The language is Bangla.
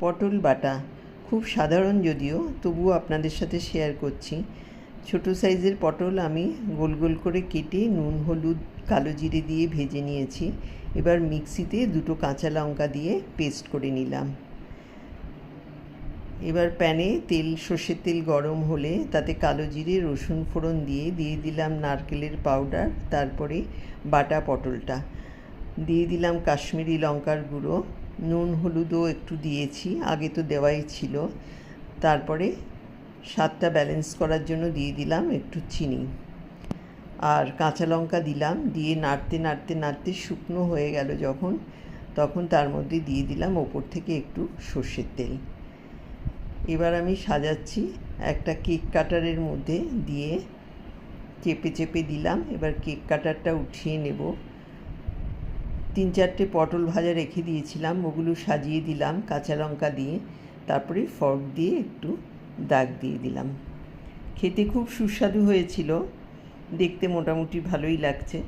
পটল বাটা, খুব সাধারণ যদিও, তবুও আপনাদের সাথে শেয়ার করছি। ছোটো সাইজের পটল আমি গোল গোল করে কেটে নুন হলুদ কালো জিরে দিয়ে ভেজে নিয়েছি। এবার মিক্সিতে 2টো কাঁচা লঙ্কা দিয়ে পেস্ট করে নিলাম। এবার প্যানে সর্ষের তেল গরম হলে তাতে কালো জিরে রসুন ফোড়ন দিয়ে দিলাম নারকেলের পাউডার, তারপরে বাটা পটলটা দিয়ে দিলাম কাশ্মীরি লঙ্কার গুঁড়ো, নুন হলুদও একটু দিয়েছি, আগে তো দেওয়াই ছিল। তারপরে স্বাদটা ব্যালেন্স করার জন্য দিয়ে দিলাম একটু চিনি আর কাঁচা লঙ্কা দিলাম। দিয়ে নাড়তে নাড়তে নাড়তে শুকনো হয়ে গেল যখন, তখন তার মধ্যে দিয়ে দিলাম ওপর থেকে একটু সর্ষের তেল। এবার আমি সাজাচ্ছি একটা কেক কাটারের মধ্যে দিয়ে চেপে চেপে দিলাম। এবার কেক কাটারটা উঠিয়ে নেব। 3-4টে পটল ভাজা রেখে দিয়েছিলাম, ওগুলো সাজিয়ে দিলাম কাঁচা লঙ্কা দিয়ে, তারপরে ফর্ক দিয়ে একটু দাগ দিয়ে দিলাম। খেতে খুব সুস্বাদু হয়েছিল, দেখতে মোটামুটি ভালোই লাগছে।